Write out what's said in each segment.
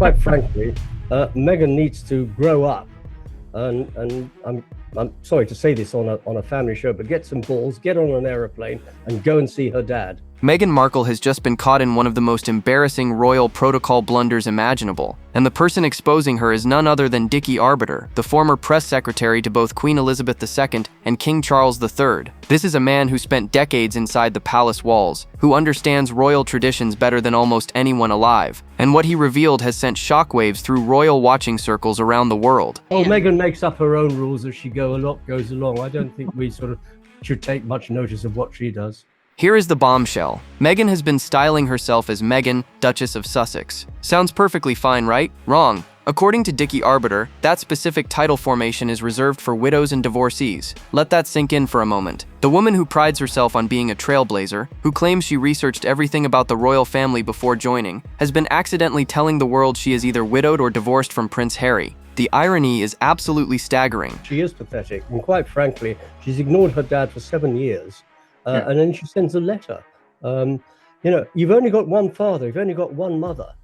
quite frankly, Meghan needs to grow up, and I'm sorry to say this on a family show, but get some balls, get on an aeroplane, and go and see her dad. Meghan Markle has just been caught in one of the most embarrassing royal protocol blunders imaginable, and the person exposing her is none other than Dicky Arbiter, the former press secretary to both Queen Elizabeth II and King Charles III. This is a man who spent decades inside the palace walls, who understands royal traditions better than almost anyone alive, and what he revealed has sent shockwaves through royal watching circles around the world. Oh, Meghan makes up her own rules as she goes along. I don't think we sort of should take much notice of what she does. Here is the bombshell. Meghan has been styling herself as Meghan, Duchess of Sussex. Sounds perfectly fine, right? Wrong. According to Dicky Arbiter, that specific title formation is reserved for widows and divorcees. Let that sink in for a moment. The woman who prides herself on being a trailblazer, who claims she researched everything about the royal family before joining, has been accidentally telling the world she is either widowed or divorced from Prince Harry. The irony is absolutely staggering. She is pathetic, and quite frankly, she's ignored her dad for 7 years. And then she sends a letter. You've only got one father, you've only got one mother,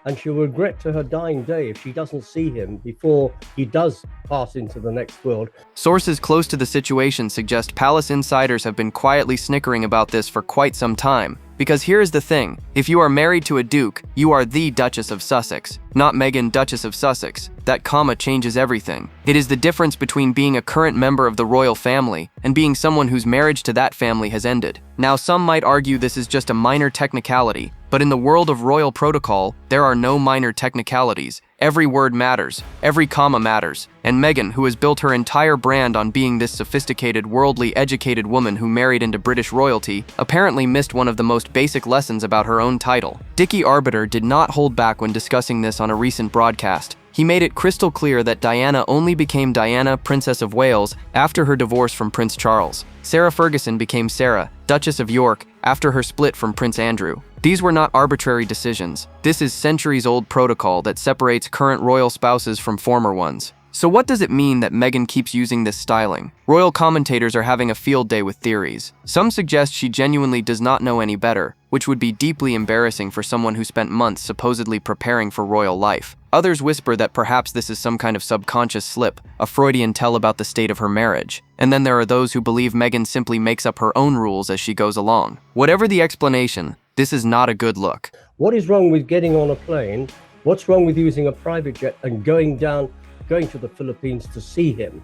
and she'll regret to her dying day if she doesn't see him before he does pass into the next world. Sources close to the situation suggest palace insiders have been quietly snickering about this for quite some time. Because here is the thing, if you are married to a duke, you are the Duchess of Sussex, not Meghan, Duchess of Sussex. That comma changes everything. It is the difference between being a current member of the royal family and being someone whose marriage to that family has ended. Now, some might argue this is just a minor technicality, but in the world of royal protocol, there are no minor technicalities. Every word matters, every comma matters, and Meghan, who has built her entire brand on being this sophisticated, worldly educated woman who married into British royalty, apparently missed one of the most basic lessons about her own title. Dicky Arbiter did not hold back when discussing this on a recent broadcast. He made it crystal clear that Diana only became Diana, Princess of Wales, after her divorce from Prince Charles. Sarah Ferguson became Sarah, Duchess of York, after her split from Prince Andrew. These were not arbitrary decisions. This is centuries-old protocol that separates current royal spouses from former ones. So what does it mean that Meghan keeps using this styling? Royal commentators are having a field day with theories. Some suggest she genuinely does not know any better, which would be deeply embarrassing for someone who spent months supposedly preparing for royal life. Others whisper that perhaps this is some kind of subconscious slip, a Freudian tell about the state of her marriage. And then there are those who believe Meghan simply makes up her own rules as she goes along. Whatever the explanation, this is not a good look. What is wrong with getting on a plane? What's wrong with using a private jet and going to the Philippines to see him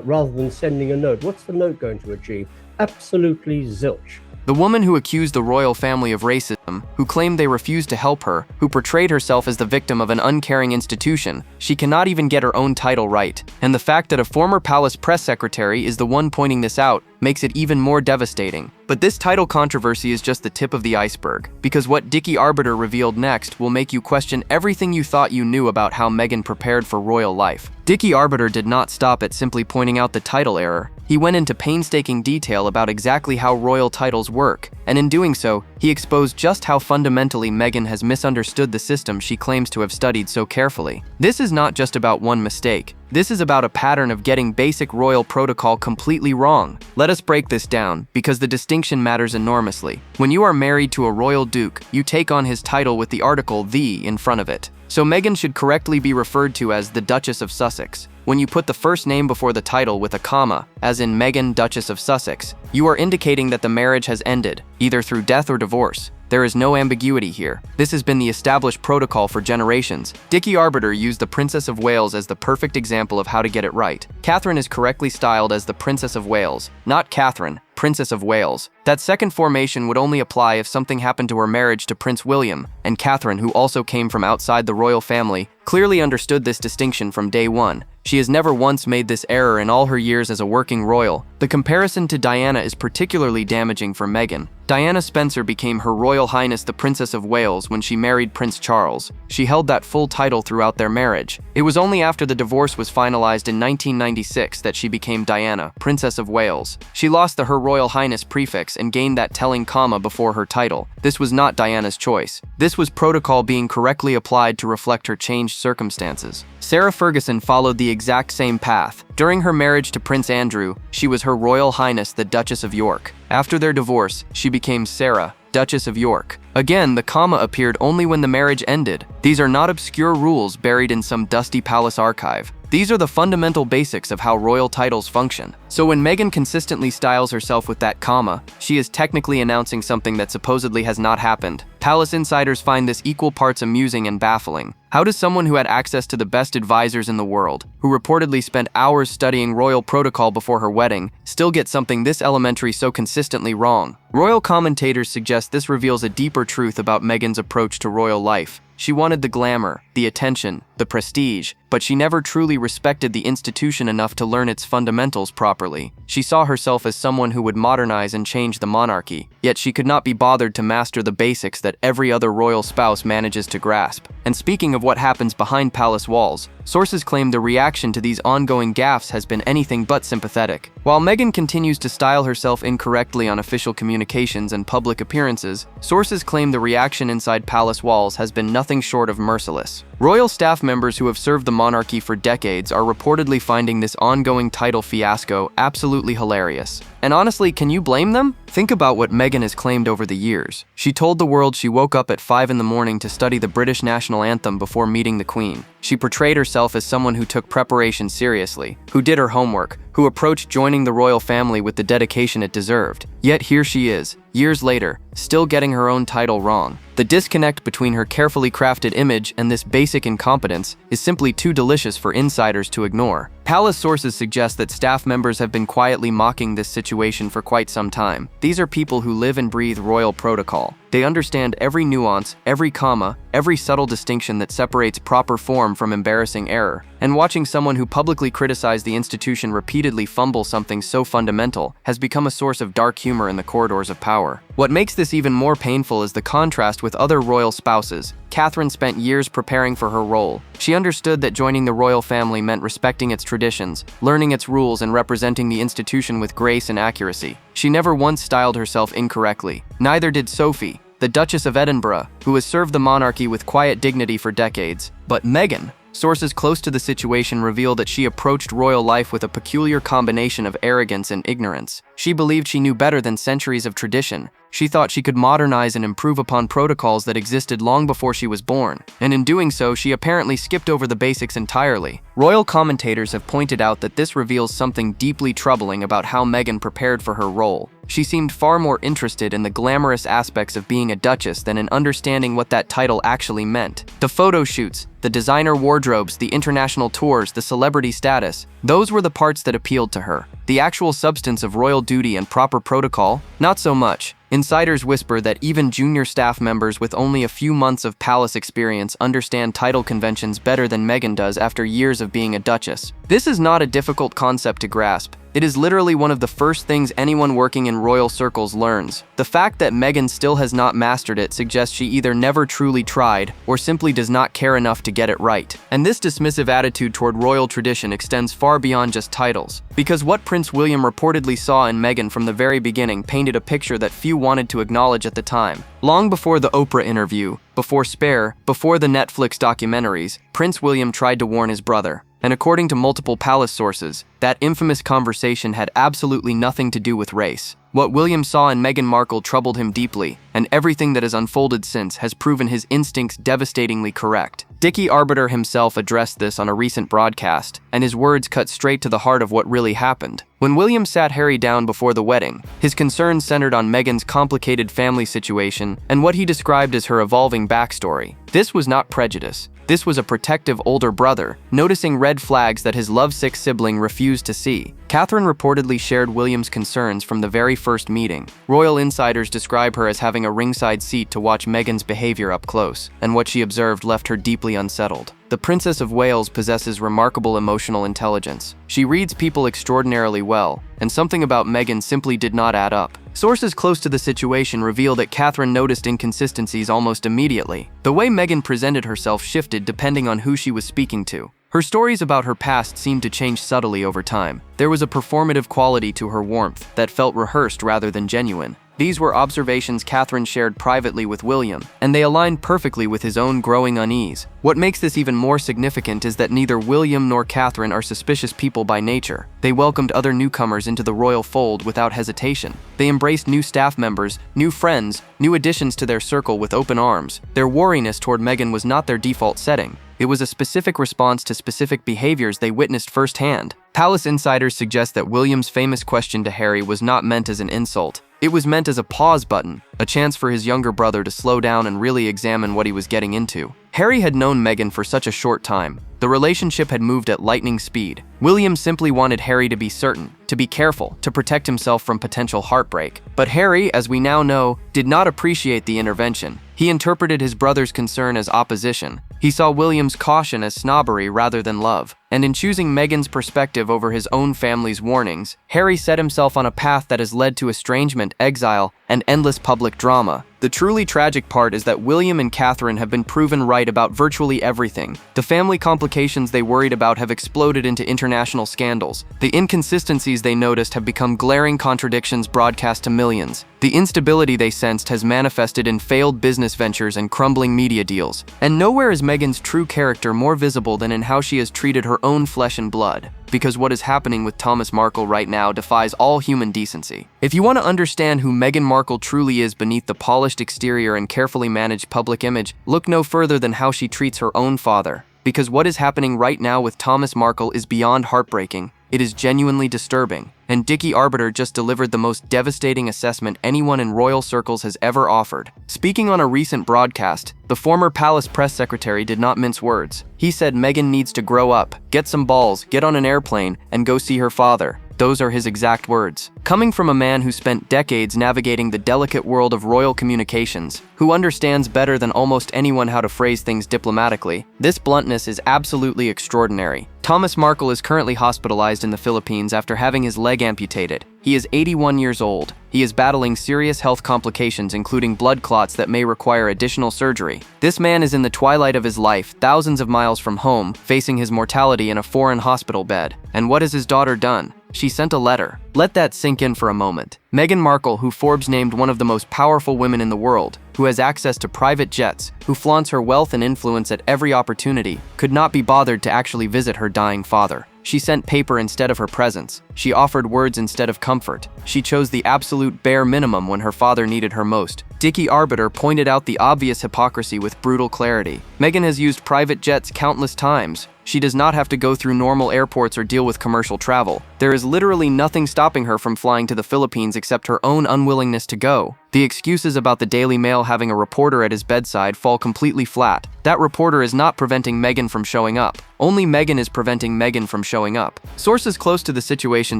rather than sending a note? What's the note going to achieve? Absolutely zilch. The woman who accused the royal family of racism, who claimed they refused to help her, who portrayed herself as the victim of an uncaring institution, she cannot even get her own title right. And the fact that a former palace press secretary is the one pointing this out makes it even more devastating. But this title controversy is just the tip of the iceberg, because what Dicky Arbiter revealed next will make you question everything you thought you knew about how Meghan prepared for royal life. Dicky Arbiter did not stop at simply pointing out the title error. He went into painstaking detail about exactly how royal titles work, and in doing so, he exposed just how fundamentally Meghan has misunderstood the system she claims to have studied so carefully. This is not just about one mistake. This is about a pattern of getting basic royal protocol completely wrong. Let us break this down, because the distinction matters enormously. When you are married to a royal duke, you take on his title with the article "the" in front of it. So Meghan should correctly be referred to as the Duchess of Sussex. When you put the first name before the title with a comma, as in Meghan, Duchess of Sussex, you are indicating that the marriage has ended, either through death or divorce. There is no ambiguity here. This has been the established protocol for generations. Dicky Arbiter used the Princess of Wales as the perfect example of how to get it right. Catherine is correctly styled as the Princess of Wales, not Catherine, Princess of Wales. That second formation would only apply if something happened to her marriage to Prince William, and Catherine, who also came from outside the royal family, clearly understood this distinction from day one. She has never once made this error in all her years as a working royal. The comparison to Diana is particularly damaging for Meghan. Diana Spencer became Her Royal Highness the Princess of Wales when she married Prince Charles. She held that full title throughout their marriage. It was only after the divorce was finalized in 1996 that she became Diana, Princess of Wales. She lost the Her Royal Highness prefix and gained that telling comma before her title. This was not Diana's choice. This was protocol being correctly applied to reflect her changed circumstances. Sarah Ferguson followed the exact same path. During her marriage to Prince Andrew, she was Her Royal Highness the Duchess of York. After their divorce, she became Sarah, Duchess of York. Again, the comma appeared only when the marriage ended. These are not obscure rules buried in some dusty palace archive. These are the fundamental basics of how royal titles function. So when Meghan consistently styles herself with that comma, she is technically announcing something that supposedly has not happened. Palace insiders find this equal parts amusing and baffling. How does someone who had access to the best advisors in the world, who reportedly spent hours studying royal protocol before her wedding, still get something this elementary so consistently wrong? Royal commentators suggest this reveals a deeper truth about Meghan's approach to royal life. She wanted the glamour, the attention, the prestige, but she never truly respected the institution enough to learn its fundamentals properly. She saw herself as someone who would modernize and change the monarchy, yet she could not be bothered to master the basics that every other royal spouse manages to grasp. And speaking of what happens behind palace walls, sources claim the reaction to these ongoing gaffes has been anything but sympathetic. While Meghan continues to style herself incorrectly on official communications and public appearances, sources claim the reaction inside palace walls has been nothing short of merciless. Royal staff members who have served the monarchy for decades are reportedly finding this ongoing title fiasco absolutely hilarious. And honestly, can you blame them? Think about what Meghan has claimed over the years. She told the world she woke up at 5 in the morning to study the British national anthem before meeting the Queen. She portrayed herself as someone who took preparation seriously, who did her homework, who approached joining the royal family with the dedication it deserved. Yet here she is, years later, still getting her own title wrong. The disconnect between her carefully crafted image and this basic incompetence is simply too delicious for insiders to ignore. Palace sources suggest that staff members have been quietly mocking this situation for quite some time. These are people who live and breathe royal protocol. They understand every nuance, every comma, every subtle distinction that separates proper form from embarrassing error. And watching someone who publicly criticized the institution repeatedly fumble something so fundamental has become a source of dark humor in the corridors of power. What makes this even more painful is the contrast with other royal spouses. Catherine spent years preparing for her role. She understood that joining the royal family meant respecting its traditions, learning its rules, and representing the institution with grace and accuracy. She never once styled herself incorrectly. Neither did Sophie, the Duchess of Edinburgh, who has served the monarchy with quiet dignity for decades. But Meghan, sources close to the situation reveal that she approached royal life with a peculiar combination of arrogance and ignorance. She believed she knew better than centuries of tradition. She thought she could modernize and improve upon protocols that existed long before she was born, and in doing so, she apparently skipped over the basics entirely. Royal commentators have pointed out that this reveals something deeply troubling about how Meghan prepared for her role. She seemed far more interested in the glamorous aspects of being a duchess than in understanding what that title actually meant. The photo shoots, the designer wardrobes, the international tours, the celebrity status, those were the parts that appealed to her. The actual substance of royal duty and proper protocol? Not so much. Insiders whisper that even junior staff members with only a few months of palace experience understand title conventions better than Meghan does after years of being a duchess. This is not a difficult concept to grasp. It is literally one of the first things anyone working in royal circles learns. The fact that Meghan still has not mastered it suggests she either never truly tried or simply does not care enough to get it right. And this dismissive attitude toward royal tradition extends far beyond just titles. Because what Prince William reportedly saw in Meghan from the very beginning painted a picture that few wanted to acknowledge at the time. Long before the Oprah interview, before Spare, before the Netflix documentaries, Prince William tried to warn his brother. And according to multiple palace sources, that infamous conversation had absolutely nothing to do with race. What William saw in Meghan Markle troubled him deeply, and everything that has unfolded since has proven his instincts devastatingly correct. Dicky Arbiter himself addressed this on a recent broadcast, and his words cut straight to the heart of what really happened. When William sat Harry down before the wedding, his concerns centered on Meghan's complicated family situation and what he described as her evolving backstory. This was not prejudice. This was a protective older brother, noticing red flags that his lovesick sibling refused to see. Catherine reportedly shared William's concerns from the very first meeting. Royal insiders describe her as having a ringside seat to watch Meghan's behavior up close, and what she observed left her deeply unsettled. The Princess of Wales possesses remarkable emotional intelligence. She reads people extraordinarily well, and something about Meghan simply did not add up. Sources close to the situation reveal that Catherine noticed inconsistencies almost immediately. The way Meghan presented herself shifted depending on who she was speaking to. Her stories about her past seemed to change subtly over time. There was a performative quality to her warmth that felt rehearsed rather than genuine. These were observations Catherine shared privately with William, and they aligned perfectly with his own growing unease. What makes this even more significant is that neither William nor Catherine are suspicious people by nature. They welcomed other newcomers into the royal fold without hesitation. They embraced new staff members, new friends, new additions to their circle with open arms. Their wariness toward Meghan was not their default setting. It was a specific response to specific behaviors they witnessed firsthand. Palace insiders suggest that William's famous question to Harry was not meant as an insult. It was meant as a pause button, a chance for his younger brother to slow down and really examine what he was getting into. Harry had known Meghan for such a short time. The relationship had moved at lightning speed. William simply wanted Harry to be certain, to be careful, to protect himself from potential heartbreak. But Harry, as we now know, did not appreciate the intervention. He interpreted his brother's concern as opposition. He saw William's caution as snobbery rather than love. And in choosing Meghan's perspective over his own family's warnings, Harry set himself on a path that has led to estrangement, exile, and endless public drama. The truly tragic part is that William and Catherine have been proven right about virtually everything. The family complications they worried about have exploded into international scandals. The inconsistencies they noticed have become glaring contradictions broadcast to millions. The instability they sensed has manifested in failed business ventures and crumbling media deals. And nowhere is Meghan's true character more visible than in how she has treated her own flesh and blood. Because what is happening with Thomas Markle right now defies all human decency. If you want to understand who Meghan Markle truly is beneath the polished exterior and carefully managed public image, look no further than how she treats her own father. Because what is happening right now with Thomas Markle is beyond heartbreaking. It is genuinely disturbing. And Dicky Arbiter just delivered the most devastating assessment anyone in royal circles has ever offered. Speaking on a recent broadcast, the former palace press secretary did not mince words. He said Meghan needs to grow up, get some balls, get on an airplane, and go see her father. Those are his exact words. Coming from a man who spent decades navigating the delicate world of royal communications, who understands better than almost anyone how to phrase things diplomatically, this bluntness is absolutely extraordinary. Thomas Markle is currently hospitalized in the Philippines after having his leg amputated. He is 81 years old. He is battling serious health complications, including blood clots that may require additional surgery. This man is in the twilight of his life, thousands of miles from home, facing his mortality in a foreign hospital bed. And what has his daughter done? She sent a letter. Let that sink in for a moment. Meghan Markle, who Forbes named one of the most powerful women in the world, who has access to private jets, who flaunts her wealth and influence at every opportunity, could not be bothered to actually visit her dying father. She sent paper instead of her presence. She offered words instead of comfort. She chose the absolute bare minimum when her father needed her most. Dicky Arbiter pointed out the obvious hypocrisy with brutal clarity. Meghan has used private jets countless times. She does not have to go through normal airports or deal with commercial travel. There is literally nothing stopping her from flying to the Philippines except her own unwillingness to go. The excuses about the Daily Mail having a reporter at his bedside fall completely flat. That reporter is not preventing Meghan from showing up. Only Meghan is preventing Meghan from showing up. Sources close to the situation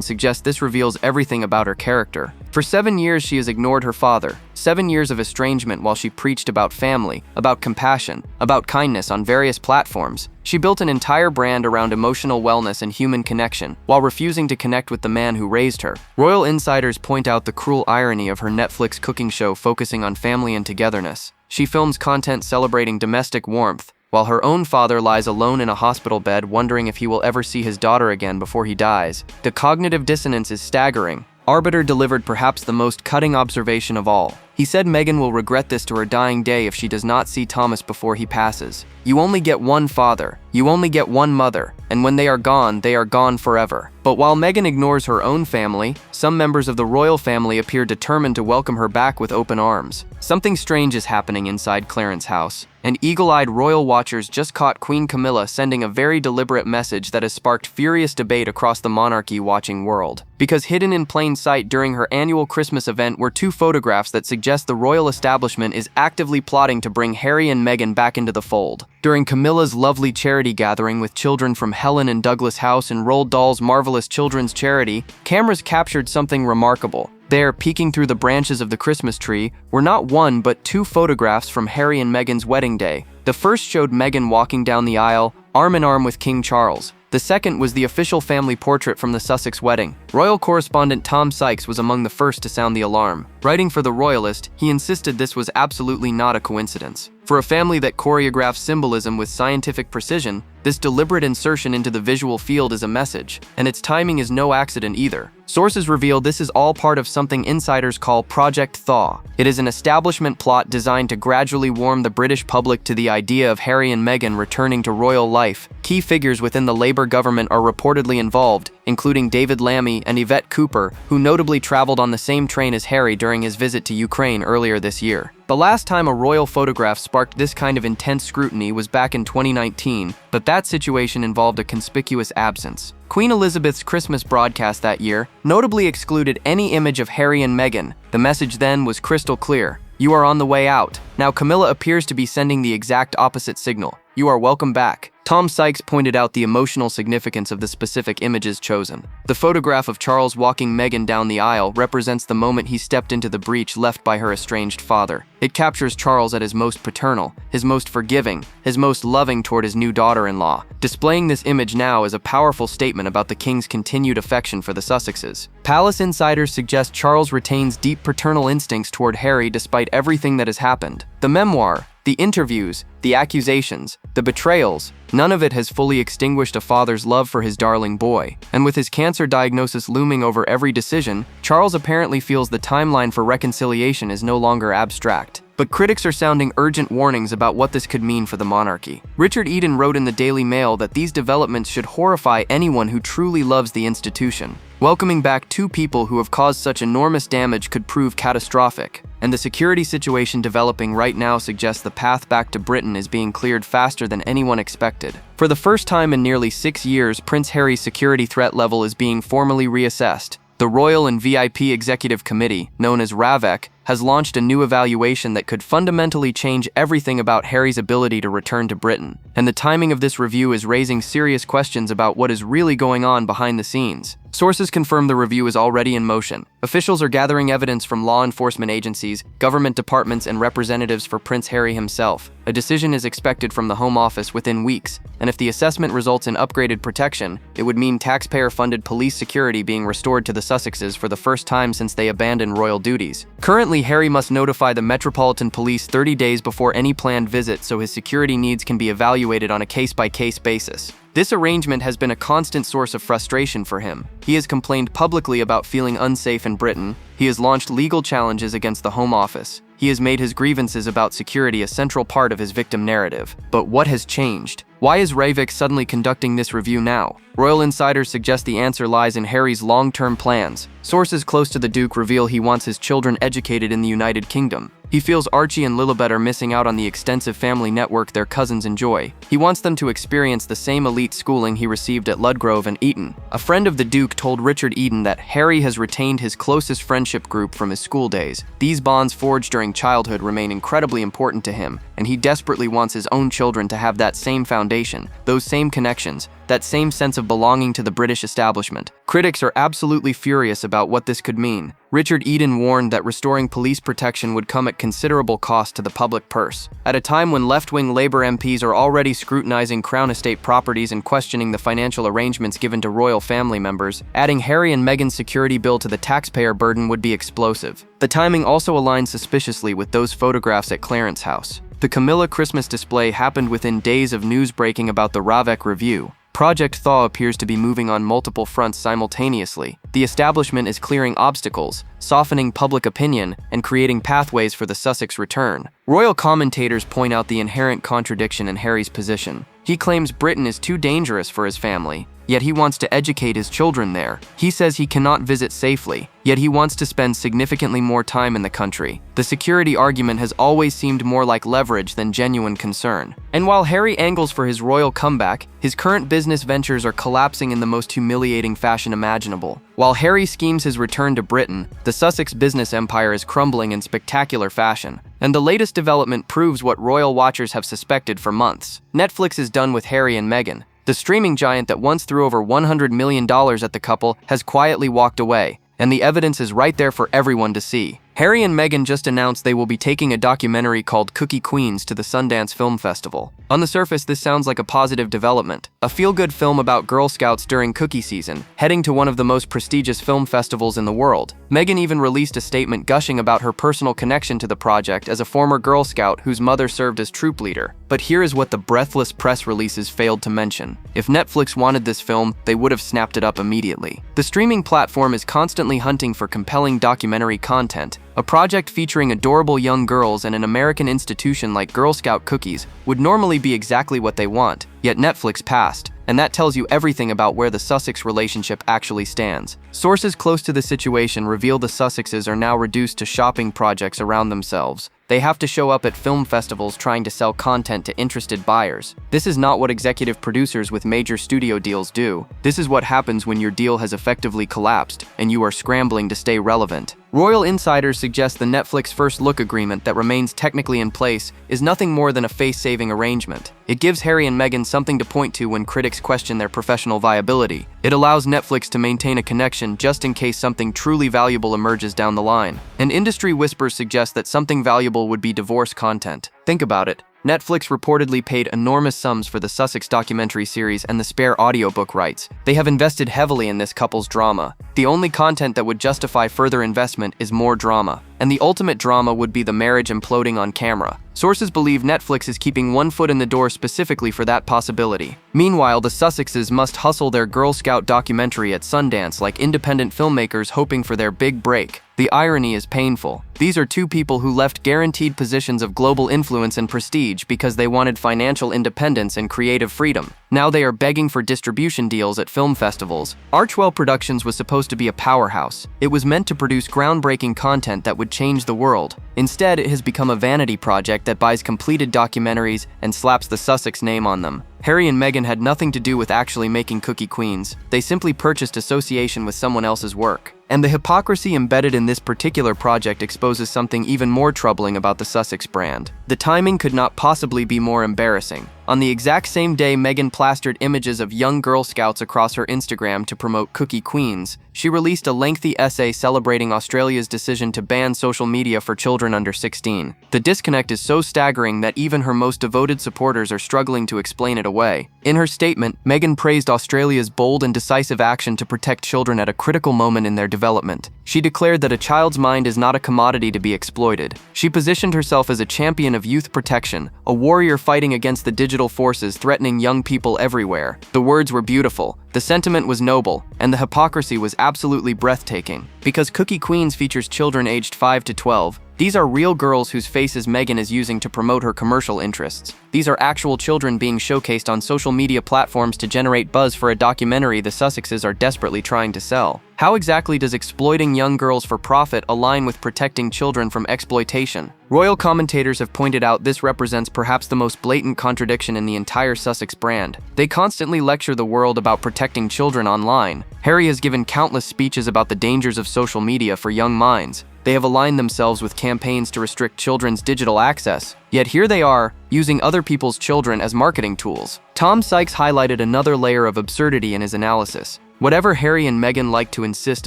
suggest this reveals everything about her character. For 7 years, she has ignored her father. 7 years of estrangement while she preached about family, about compassion, about kindness on various platforms. She built an entire brand around emotional wellness and human connection, while refusing to connect with the man who raised her. Royal insiders point out the cruel irony of her Netflix cooking show focusing on family and togetherness. She films content celebrating domestic warmth, while her own father lies alone in a hospital bed wondering if he will ever see his daughter again before he dies. The cognitive dissonance is staggering. Arbiter delivered perhaps the most cutting observation of all. He said Meghan will regret this to her dying day if she does not see Thomas before he passes. You only get one father, you only get one mother, and when they are gone forever. But while Meghan ignores her own family, some members of the royal family appear determined to welcome her back with open arms. Something strange is happening inside Clarence House, and eagle-eyed royal watchers just caught Queen Camilla sending a very deliberate message that has sparked furious debate across the monarchy-watching world. Because hidden in plain sight during her annual Christmas event were 2 photographs that suggest the royal establishment is actively plotting to bring Harry and Meghan back into the fold. During Camilla's lovely charity gathering with children from Helen and Douglas House and Roald Dahl's marvelous children's charity, cameras captured something remarkable. There, peeking through the branches of the Christmas tree, were not 1 but 2 photographs from Harry and Meghan's wedding day. The first showed Meghan walking down the aisle, arm in arm with King Charles. The second was the official family portrait from the Sussex wedding. Royal correspondent Tom Sykes was among the first to sound the alarm. Writing for The Royalist, he insisted this was absolutely not a coincidence. For a family that choreographs symbolism with scientific precision, this deliberate insertion into the visual field is a message, and its timing is no accident either. Sources reveal this is all part of something insiders call Project Thaw. It is an establishment plot designed to gradually warm the British public to the idea of Harry and Meghan returning to royal life. Key figures within the Labour government are reportedly involved, including David Lammy and Yvette Cooper, who notably traveled on the same train as Harry during his visit to Ukraine earlier this year. The last time a royal photograph sparked this kind of intense scrutiny was back in 2019, but that situation involved a conspicuous absence. Queen Elizabeth's Christmas broadcast that year notably excluded any image of Harry and Meghan. The message then was crystal clear: "You are on the way out." Now Camilla appears to be sending the exact opposite signal: "You are welcome back." Tom Sykes pointed out the emotional significance of the specific images chosen. The photograph of Charles walking Meghan down the aisle represents the moment he stepped into the breach left by her estranged father. It captures Charles at his most paternal, his most forgiving, his most loving toward his new daughter-in-law. Displaying this image now is a powerful statement about the king's continued affection for the Sussexes. Palace insiders suggest Charles retains deep paternal instincts toward Harry despite everything that has happened. The memoir, the interviews, the accusations, the betrayals, none of it has fully extinguished a father's love for his darling boy. And with his cancer diagnosis looming over every decision, Charles apparently feels the timeline for reconciliation is no longer abstract. But critics are sounding urgent warnings about what this could mean for the monarchy. Richard Eden wrote in the Daily Mail that these developments should horrify anyone who truly loves the institution. Welcoming back two people who have caused such enormous damage could prove catastrophic, and the security situation developing right now suggests the path back to Britain is being cleared faster than anyone expected. For the first time in nearly 6 years, Prince Harry's security threat level is being formally reassessed. The Royal and VIP Executive Committee, known as RAVEC, has launched a new evaluation that could fundamentally change everything about Harry's ability to return to Britain. And the timing of this review is raising serious questions about what is really going on behind the scenes. Sources confirm the review is already in motion. Officials are gathering evidence from law enforcement agencies, government departments, and representatives for Prince Harry himself. A decision is expected from the Home Office within weeks, and if the assessment results in upgraded protection, it would mean taxpayer-funded police security being restored to the Sussexes for the first time since they abandoned royal duties. Currently, Harry must notify the Metropolitan Police 30 days before any planned visit so his security needs can be evaluated on a case-by-case basis. This arrangement has been a constant source of frustration for him. He has complained publicly about feeling unsafe in Britain. He has launched legal challenges against the Home Office. He has made his grievances about security a central part of his victim narrative. But what has changed? Why is RAVEC suddenly conducting this review now? Royal insiders suggest the answer lies in Harry's long-term plans. Sources close to the Duke reveal he wants his children educated in the United Kingdom. He feels Archie and Lilibet are missing out on the extensive family network their cousins enjoy. He wants them to experience the same elite schooling he received at Ludgrove and Eton. A friend of the Duke told Richard Eden that Harry has retained his closest friendship group from his school days. These bonds forged during childhood remain incredibly important to him, and he desperately wants his own children to have that same foundation, those same connections, that same sense of belonging to the British establishment. Critics are absolutely furious about what this could mean. Richard Eden warned that restoring police protection would come at considerable cost to the public purse. At a time when left-wing Labour MPs are already scrutinizing Crown Estate properties and questioning the financial arrangements given to royal family members, adding Harry and Meghan's security bill to the taxpayer burden would be explosive. The timing also aligns suspiciously with those photographs at Clarence House. The Camilla Christmas display happened within days of news breaking about the RAVEC review. Project Thaw appears to be moving on multiple fronts simultaneously. The establishment is clearing obstacles, softening public opinion, and creating pathways for the Sussex return. Royal commentators point out the inherent contradiction in Harry's position. He claims Britain is too dangerous for his family, yet he wants to educate his children there. He says he cannot visit safely, yet he wants to spend significantly more time in the country. The security argument has always seemed more like leverage than genuine concern. And while Harry angles for his royal comeback, his current business ventures are collapsing in the most humiliating fashion imaginable. While Harry schemes his return to Britain, the Sussex business empire is crumbling in spectacular fashion. And the latest development proves what royal watchers have suspected for months. Netflix is done with Harry and Meghan. The streaming giant that once threw over $100 million at the couple has quietly walked away, and the evidence is right there for everyone to see. Harry and Meghan just announced they will be taking a documentary called Cookie Queens to the Sundance Film Festival. On the surface, this sounds like a positive development. a feel-good film about Girl Scouts during cookie season, heading to one of the most prestigious film festivals in the world. Meghan even released a statement gushing about her personal connection to the project as a former Girl Scout whose mother served as troop leader. But here is what the breathless press releases failed to mention. If Netflix wanted this film, they would have snapped it up immediately. The streaming platform is constantly hunting for compelling documentary content. A project featuring adorable young girls and an American institution like Girl Scout cookies would normally be exactly what they want, yet Netflix passed. And that tells you everything about where the Sussex relationship actually stands. Sources close to the situation reveal the Sussexes are now reduced to shopping projects around themselves. They have to show up at film festivals trying to sell content to interested buyers. This is not what executive producers with major studio deals do. This is what happens when your deal has effectively collapsed and you are scrambling to stay relevant. Royal insiders suggest the Netflix First Look agreement that remains technically in place is nothing more than a face-saving arrangement. It gives Harry and Meghan something to point to when critics question their professional viability. It allows Netflix to maintain a connection just in case something truly valuable emerges down the line. And industry whispers suggest that something valuable would be divorce content. Think about it. Netflix reportedly paid enormous sums for the Sussex documentary series and the spare audiobook rights. They have invested heavily in this couple's drama. The only content that would justify further investment is more drama. And the ultimate drama would be the marriage imploding on camera. Sources believe Netflix is keeping one foot in the door specifically for that possibility. Meanwhile, the Sussexes must hustle their Girl Scout documentary at Sundance like independent filmmakers hoping for their big break. The irony is painful. These are two people who left guaranteed positions of global influence and prestige because they wanted financial independence and creative freedom. Now they are begging for distribution deals at film festivals. Archwell Productions was supposed to be a powerhouse. It was meant to produce groundbreaking content that would change the world. Instead, it has become a vanity project that buys completed documentaries and slaps the Sussex name on them. Harry and Meghan had nothing to do with actually making Cookie Queens. They simply purchased association with someone else's work. And the hypocrisy embedded in this particular project exposes something even more troubling about the Sussex brand. The timing could not possibly be more embarrassing. On the exact same day Meghan plastered images of young Girl Scouts across her Instagram to promote Cookie Queens, she released a lengthy essay celebrating Australia's decision to ban social media for children under 16. The disconnect is so staggering that even her most devoted supporters are struggling to explain it away. In her statement, Meghan praised Australia's bold and decisive action to protect children at a critical moment in their development. She declared that a child's mind is not a commodity to be exploited. She positioned herself as a champion of youth protection, a warrior fighting against the digital forces threatening young people everywhere. The words were beautiful, the sentiment was noble, and the hypocrisy was absolutely breathtaking. Because Cookie Queens features children aged 5 to 12, these are real girls whose faces Meghan is using to promote her commercial interests. These are actual children being showcased on social media platforms to generate buzz for a documentary the Sussexes are desperately trying to sell. How exactly does exploiting young girls for profit align with protecting children from exploitation? Royal commentators have pointed out this represents perhaps the most blatant contradiction in the entire Sussex brand. They constantly lecture the world about protecting children online. Harry has given countless speeches about the dangers of social media for young minds. They have aligned themselves with campaigns to restrict children's digital access. Yet here they are, using other people's children as marketing tools. Tom Sykes highlighted another layer of absurdity in his analysis. Whatever Harry and Meghan like to insist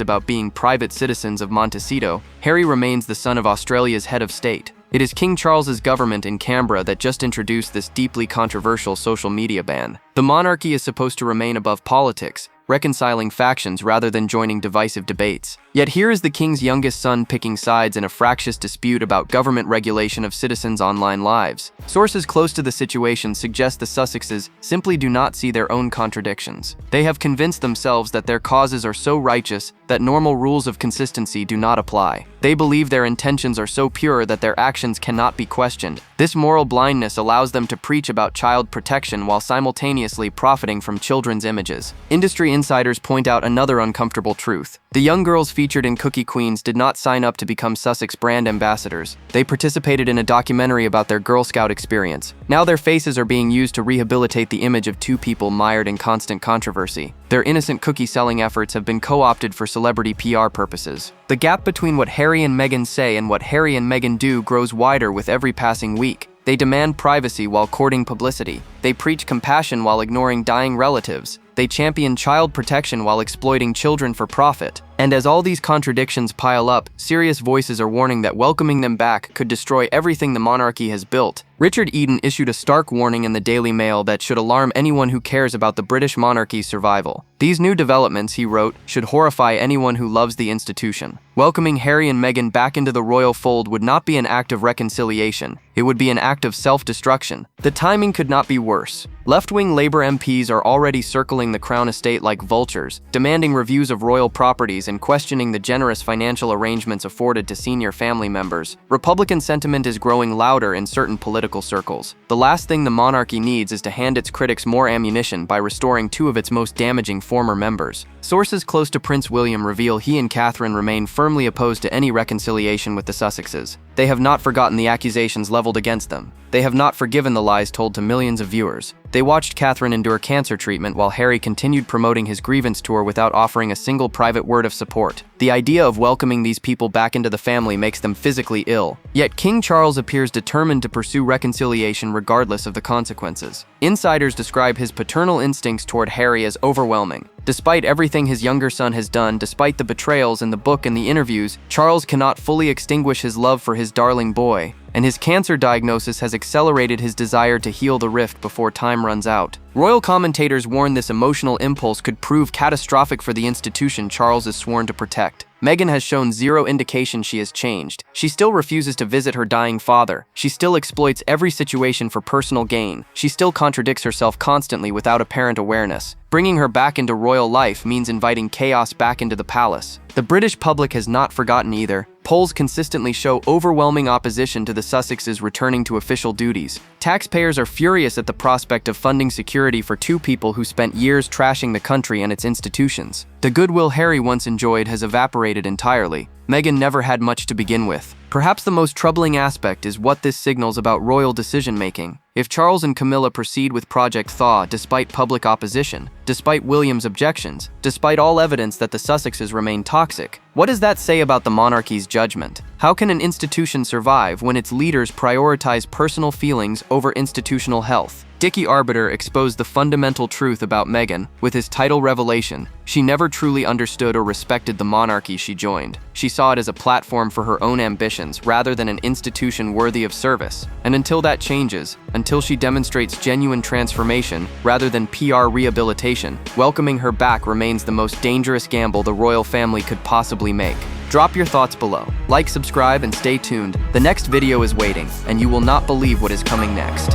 about being private citizens of Montecito, Harry remains the son of Australia's head of state. It is King Charles's government in Canberra that just introduced this deeply controversial social media ban. The monarchy is supposed to remain above politics, reconciling factions rather than joining divisive debates. Yet here is the king's youngest son picking sides in a fractious dispute about government regulation of citizens' online lives. Sources close to the situation suggest the Sussexes simply do not see their own contradictions. They have convinced themselves that their causes are so righteous that normal rules of consistency do not apply. They believe their intentions are so pure that their actions cannot be questioned. This moral blindness allows them to preach about child protection while simultaneously profiting from children's images. Industry insiders point out another uncomfortable truth. The young girls featured in Cookie Queens did not sign up to become Sussex brand ambassadors. They participated in a documentary about their Girl Scout experience. Now their faces are being used to rehabilitate the image of two people mired in constant controversy. Their innocent cookie-selling efforts have been co-opted for celebrity PR purposes. The gap between what Harry and Meghan say and what Harry and Meghan do grows wider with every passing week. They demand privacy while courting publicity. They preach compassion while ignoring dying relatives. They champion child protection while exploiting children for profit. And as all these contradictions pile up, serious voices are warning that welcoming them back could destroy everything the monarchy has built. Richard Eden issued a stark warning in the Daily Mail that should alarm anyone who cares about the British monarchy's survival. These new developments, he wrote, should horrify anyone who loves the institution. Welcoming Harry and Meghan back into the royal fold would not be an act of reconciliation. It would be an act of self-destruction. The timing could not be worse. Left-wing Labour MPs are already circling the Crown estate like vultures, demanding reviews of royal properties and questioning the generous financial arrangements afforded to senior family members. Republican sentiment is growing louder in certain political circles. The last thing the monarchy needs is to hand its critics more ammunition by restoring two of its most damaging former members. Sources close to Prince William reveal he and Catherine remain firmly opposed to any reconciliation with the Sussexes. They have not forgotten the accusations leveled against them. They have not forgiven the lies told to millions of viewers. They watched Catherine endure cancer treatment while Harry continued promoting his grievance tour without offering a single private word of support. The idea of welcoming these people back into the family makes them physically ill. Yet King Charles appears determined to pursue reconciliation regardless of the consequences. Insiders describe his paternal instincts toward Harry as overwhelming. Despite everything his younger son has done, despite the betrayals in the book and the interviews, Charles cannot fully extinguish his love for his darling boy, and his cancer diagnosis has accelerated his desire to heal the rift before time runs out. Royal commentators warn this emotional impulse could prove catastrophic for the institution Charles is sworn to protect. Meghan has shown zero indication she has changed. She still refuses to visit her dying father. She still exploits every situation for personal gain. She still contradicts herself constantly without apparent awareness. Bringing her back into royal life means inviting chaos back into the palace. The British public has not forgotten either. Polls consistently show overwhelming opposition to the Sussexes returning to official duties. Taxpayers are furious at the prospect of funding security for two people who spent years trashing the country and its institutions. The goodwill Harry once enjoyed has evaporated entirely. Meghan never had much to begin with. Perhaps the most troubling aspect is what this signals about royal decision-making. If Charles and Camilla proceed with Project Thaw despite public opposition, despite William's objections, despite all evidence that the Sussexes remain toxic, what does that say about the monarchy's judgment? How can an institution survive when its leaders prioritize personal feelings over institutional health? Dicky Arbiter exposed the fundamental truth about Meghan with his title revelation. She never truly understood or respected the monarchy she joined. She saw it as a platform for her own ambitions rather than an institution worthy of service. And until that changes, until she demonstrates genuine transformation rather than PR rehabilitation, welcoming her back remains the most dangerous gamble the royal family could possibly make. Drop your thoughts below. Like, subscribe, and stay tuned. The next video is waiting, and you will not believe what is coming next.